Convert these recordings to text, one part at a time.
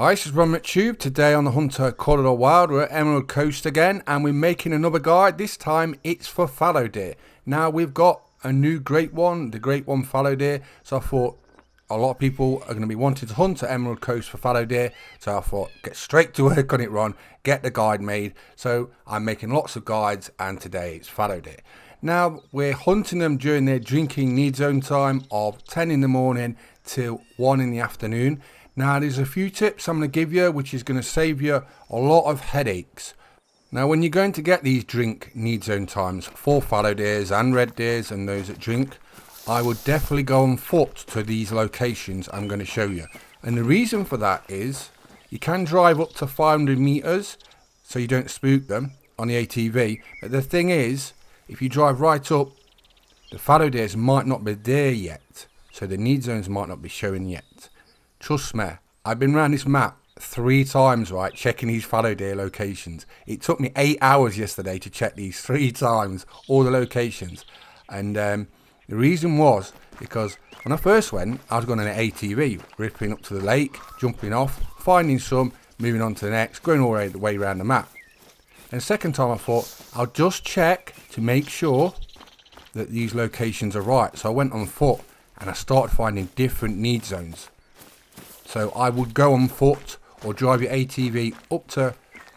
Hi, this is Ron McTube. Today on the Hunter Corridor Wild, we're at Emerald Coast again, and we're making another guide. This time it's for fallow deer. Now we've got a new great one, the great one fallow deer. So I thought a lot of people are going to be wanting to hunt at Emerald Coast for fallow deer. So I thought, get straight to work on it, Ron. Get the guide made. So I'm making lots of guides, and today it's fallow deer. Now we're hunting them during their drinking need zone time of 10 in the morning till 1 in the afternoon. Now there's a few tips I'm going to give you which is going to save you a lot of headaches. Now when you're going to get these drink need zone times for fallow deers and red deers and those that drink, I would definitely go on foot to these locations I'm going to show you. And the reason for that is you can drive up to 500 meters so you don't spook them on the ATV. But the thing is, if you drive right up, the fallow deers might not be there yet. So the need zones might not be showing yet. Trust me, I've been around this map 3 times, right, checking these fallow deer locations. It took me 8 hours yesterday to check these 3 times, all the locations. And the reason was because when I first went, I was going on an ATV, ripping up to the lake, jumping off, finding some, moving on to the next, going all the way around the map. And the second time I thought, I'll just check to make sure that these locations are right. So I went on foot and I started finding different need zones. So I would go on foot or drive your ATV up to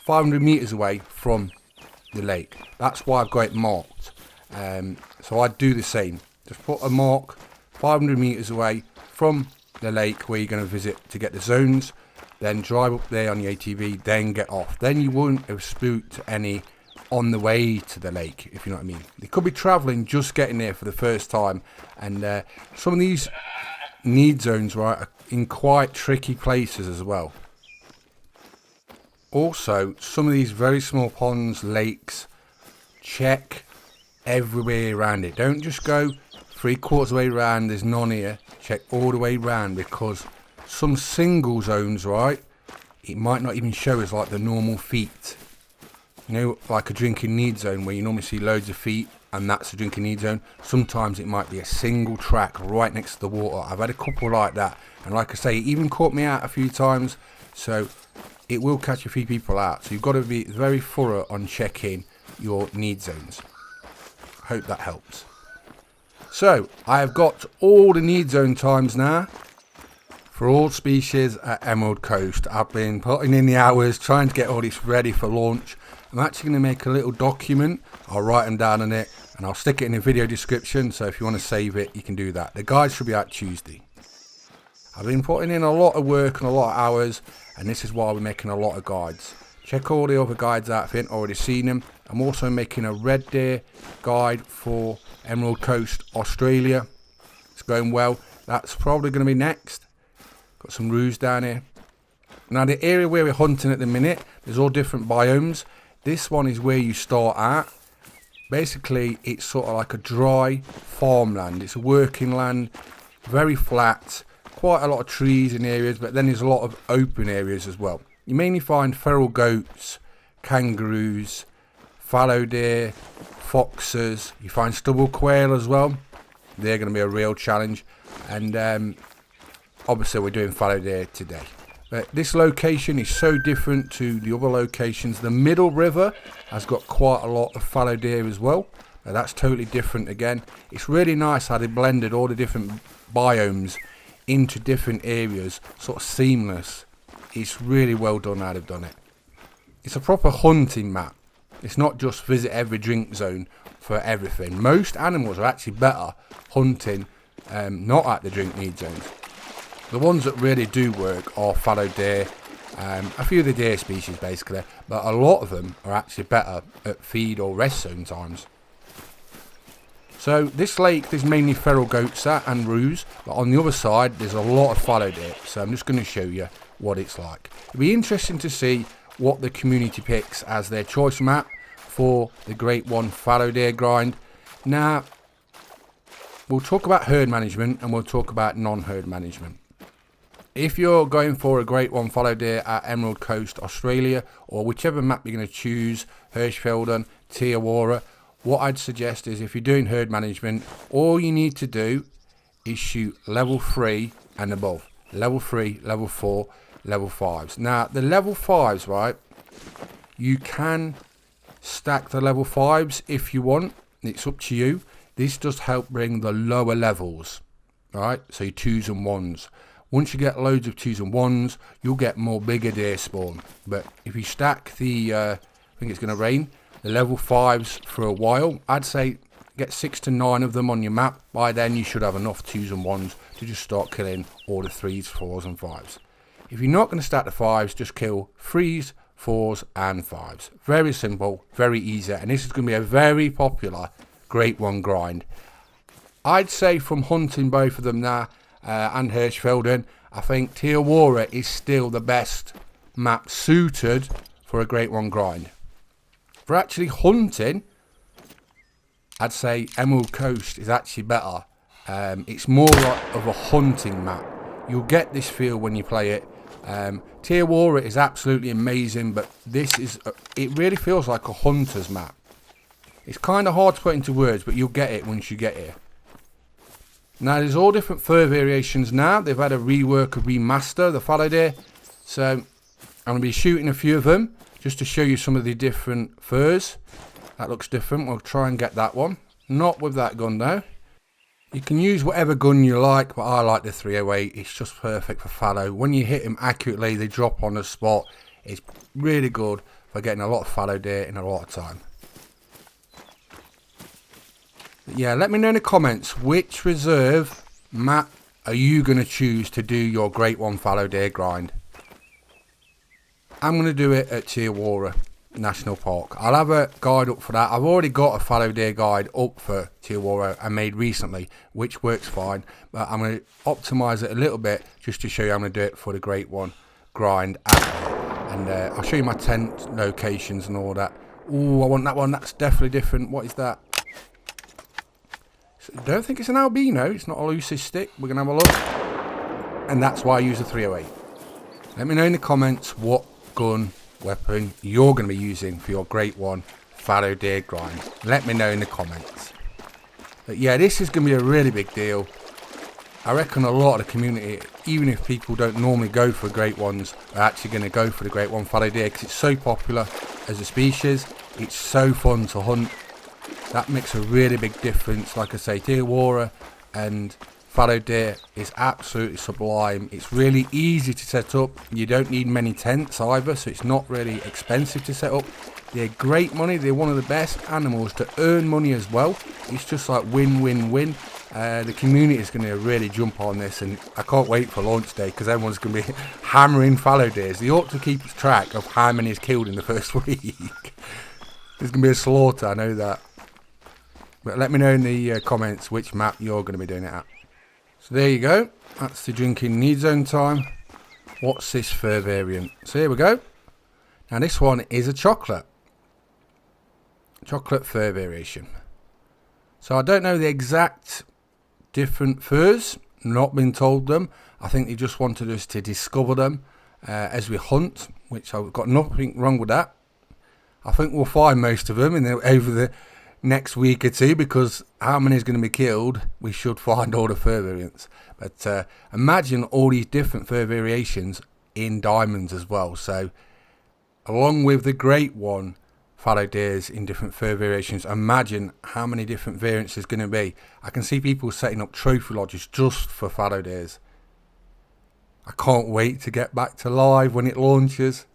500 meters away from the lake. That's why I've got it marked. So I'd do the same. Just put a mark 500 meters away from the lake where you're going to visit to get the zones. Then drive up there on the ATV, then get off. Then you won't have spooked any on the way to the lake, if you know what I mean. They could be traveling, just getting there for the first time. And some of these need zones, right, are in quite tricky places as well. Also, some of these very small ponds, lakes, check everywhere around it. Don't just go 3/4 of the way around, there's none here. Check all the way around, because some single zones, right, it might not even show as like the normal feet. You know, like a drinking need zone where you normally see loads of feet and that's a drinking need zone. Sometimes it might be a single track right next to the water. I've had a couple like that, and like I say, it even caught me out a few times, so it will catch a few people out. So you've got to be very thorough on checking your need zones. Hope that helps. So I have got all the need zone times now for all species at Emerald Coast. I've been putting in the hours trying to get all this ready for launch. I'm actually going to make a little document. I'll write them down on it and I'll stick it in the video description, so if you want to save it you can do that. The guide should be out Tuesday. I've been putting in a lot of work and a lot of hours, and this is why we're making a lot of guides. Check all the other guides out if you haven't already seen them. I'm also making a red deer guide for Emerald Coast, Australia. It's going well. That's probably going to be next. Got some roos down here. Now the area where we're hunting at the minute, there's all different biomes. This one is where you start at. Basically, it's sort of like a dry farmland. It's a working land, very flat, quite a lot of trees in areas, but then there's a lot of open areas as well. You mainly find feral goats, kangaroos, fallow deer, foxes. You find stubble quail as well. They're going to be a real challenge. And obviously we're doing fallow deer today. But this location is so different to the other locations. The middle river has got quite a lot of fallow deer as well. That's totally different again. It's really nice how they blended all the different biomes into different areas, sort of seamless. It's really well done how they've done it. It's a proper hunting map. It's not just visit every drink zone for everything. Most animals are actually better hunting not at the drink need zones. The ones that really do work are fallow deer, a few of the deer species basically, but a lot of them are actually better at feed or rest zone times. So this lake, there's mainly feral goats at and roos, but on the other side there's a lot of fallow deer, so I'm just going to show you what it's like. It'll be interesting to see what the community picks as their choice map for the Great One fallow deer grind. Now, we'll talk about herd management and we'll talk about non-herd management. If you're going for a Great One fallow deer at Emerald Coast, Australia, or whichever map you're going to choose, Hirschfelden, Tiawara, what I'd suggest is if you're doing herd management, all you need to do is shoot level 3 and above. Level 3, level 4. level 5s. Now, the level 5s, right, you can stack the level 5s if you want. It's up to you. This does help bring the lower levels, right? So your 2s and 1s. Once you get loads of 2s and 1s, you'll get more bigger deer spawn. But if you stack the, I think it's going to rain, the level 5s for a while, I'd say get 6 to 9 of them on your map. By then you should have enough 2s and 1s to just start killing all the 3s, 4s and 5s. If you're not going to stack the 5s, just kill 3s, 4s and 5s. Very simple, very easy, and this is going to be a very popular Great One grind. I'd say from hunting both of them now and Hirschfelden, I think Tiawara is still the best map suited for a Great One grind. For actually hunting, I'd say Emerald Coast is actually better. It's more of a hunting map. You'll get this feel when you play it. Tiawara is absolutely amazing, but this is it really feels like a hunter's map. It's kind of hard to put into words, but you'll get it once you get here. Now there's all different fur variations now. They've had a rework, a remaster, the Fallow deer. So I'm going to be shooting a few of them just to show you some of the different furs. That looks different. We'll try and get that one. Not with that gun though. You can use whatever gun you like, but I like the 308. It's just perfect for fallow. When you hit them accurately, they drop on the spot. It's really good for getting a lot of fallow deer in a lot of time. But yeah, let me know in the comments which reserve map are you going to choose to do your Great One fallow deer grind. I'm going to do it at Tiawara National Park. I'll have a guide up for that. I've already got a fallow deer guide up for Tiawara I made recently, which works fine, but I'm going to optimize it a little bit just to show you I'm going to do it for the Great One grind. And I'll show you my tent locations and all that. Oh, I want that one. That's definitely different. What is that? I don't think it's an albino. It's not a leucistic. We're going to have a look. And that's why I use a 308. Let me know in the comments what gun weapon you're going to be using for your Great One fallow deer grind. Let me know in the comments. But yeah, this is going to be a really big deal. I reckon a lot of the community, even if people don't normally go for Great Ones, are actually going to go for the Great One fallow deer because it's so popular as a species. It's so fun to hunt. That makes a really big difference. Like I say, Tiawara and fallow deer is absolutely sublime. It's really easy to set up. You don't need many tents either, so it's not really expensive to set up. They're great money. They're one of the best animals to earn money as well. It's just like win, win, win. The community is going to really jump on this, and I can't wait for launch day because everyone's going to be hammering fallow deers. They ought to keep track of how many is killed in the first week. There's going to be a slaughter, I know that. But let me know in the comments which map you're going to be doing it at. So there you go. That's the drinking need zone time. What's this fur variant? So here we go. Now this one is a chocolate fur variation. So I don't know the exact different furs. Not been told them. I think they just wanted us to discover them as we hunt, which I've got nothing wrong with that. I think we'll find most of them over the next week or two, because how many is going to be killed, we should find all the fur variants. But imagine all these different fur variations in diamonds as well. So along with the Great One fallow deers in different fur variations, imagine how many different variants there's going to be. I can see people setting up trophy lodges just for fallow deers. I can't wait to get back to live when it launches.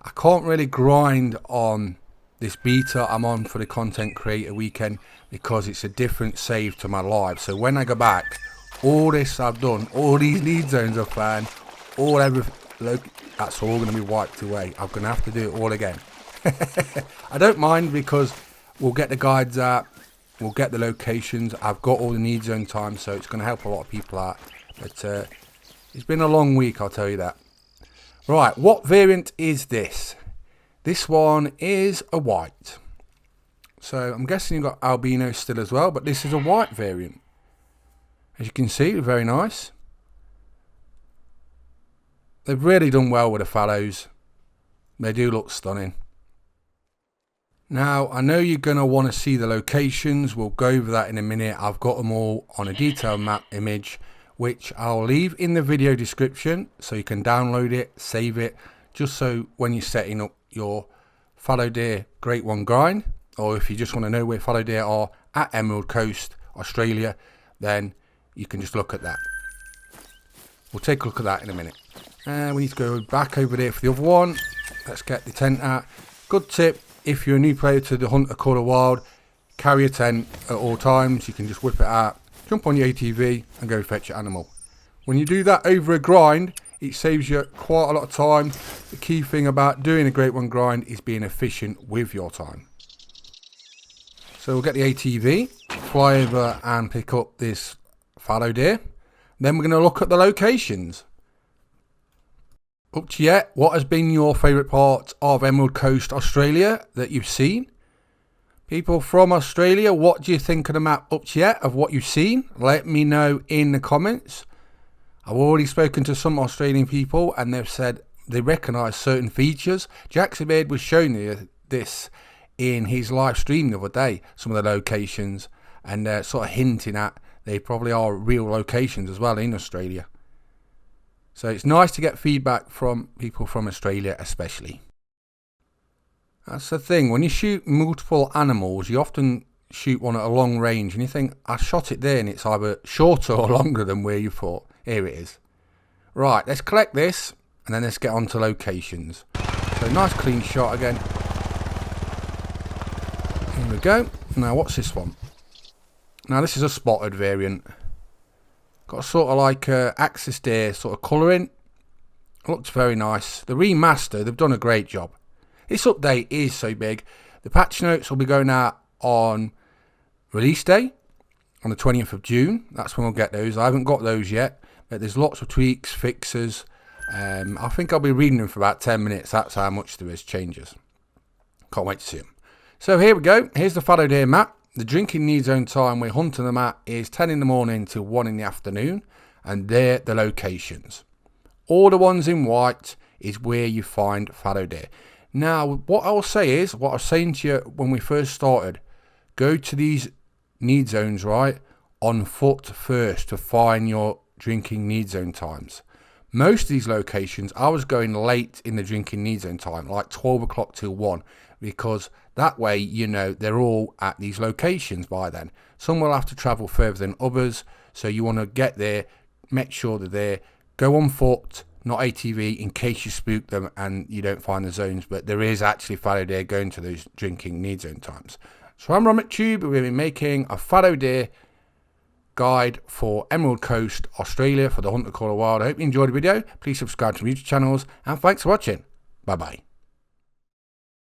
I can't really grind on this beta I'm on for the content creator weekend because it's a different save to my live. So when I go back, all this I've done, all these lead zones I've found, that's all going to be wiped away. I'm going to have to do it all again. I don't mind because we'll get the guides out, we'll get the locations. I've got all the need zone time, so it's going to help a lot of people out. But it's been a long week, I'll tell you that. Right, what variant is this? This one is a white. So I'm guessing you've got albino still as well, but this is a white variant. As you can see, very nice. They've really done well with the fallows. They do look stunning. Now, I know you're going to want to see the locations. We'll go over that in a minute. I've got them all on a detailed map image which I'll leave in the video description so you can download it, save it, just so when you're setting up your fallow deer Great One grind, or if you just want to know where fallow deer are at Emerald Coast, Australia, then you can just look at that. We'll take a look at that in a minute. And we need to go back over there for the other one. Let's get the tent out. Good tip, if you're a new player to the Hunter Call of Wild, carry a tent at all times. You can just whip it out, jump on your ATV and go fetch your animal. When you do that over a grind, it saves you quite a lot of time. The key thing about doing a Great One grind is being efficient with your time. So we'll get the ATV, fly over and pick up this fallow deer. Then we're going to look at the locations. Up to yet, what has been your favourite part of Emerald Coast, Australia that you've seen? People from Australia, what do you think of the map up to yet of what you've seen? Let me know in the comments. I've already spoken to some Australian people and they've said they recognise certain features. Jackson Beard was showing you this in his live stream the other day, some of the locations, and sort of hinting at they probably are real locations as well in Australia. So it's nice to get feedback from people from Australia especially. That's the thing, when you shoot multiple animals, you often shoot one at a long range and you think, I shot it there and it's either shorter or longer than where you thought. Here it is. Right, let's collect this and then let's get on to locations. So nice clean shot again. Here we go. Now what's this one? Now this is a spotted variant. Got sort of like axis deer sort of colouring. Looks very nice. The remaster, they've done a great job. This update is so big. The patch notes will be going out on release day on the 20th of June. That's when we'll get those. I haven't got those yet, but there's lots of tweaks, fixes. I think I'll be reading them for about 10 minutes. That's how much there is changes. Can't wait to see them. So here we go. Here's the fallow deer map. The drinking need zone time we're hunting them at is 10 in the morning till 1 in the afternoon. And they're the locations. All the ones in white is where you find fallow deer. Now, what I will say is, what I was saying to you when we first started, go to these need zones, right, on foot first to find your drinking need zone times. Most of these locations, I was going late in the drinking need zone time, like 12 o'clock till 1, because that way, you know, they're all at these locations by then. Some will have to travel further than others, so you want to get there, make sure they're there, go on foot, not ATV, in case you spook them and you don't find the zones, but there is actually fallow deer going to those drinking need zone times. So I'm RomicTube, we've been making a fallow deer guide for Emerald Coast, Australia for the Hunter Call of Wild. I hope you enjoyed the video. Please subscribe to my YouTube channels and thanks for watching. Bye bye.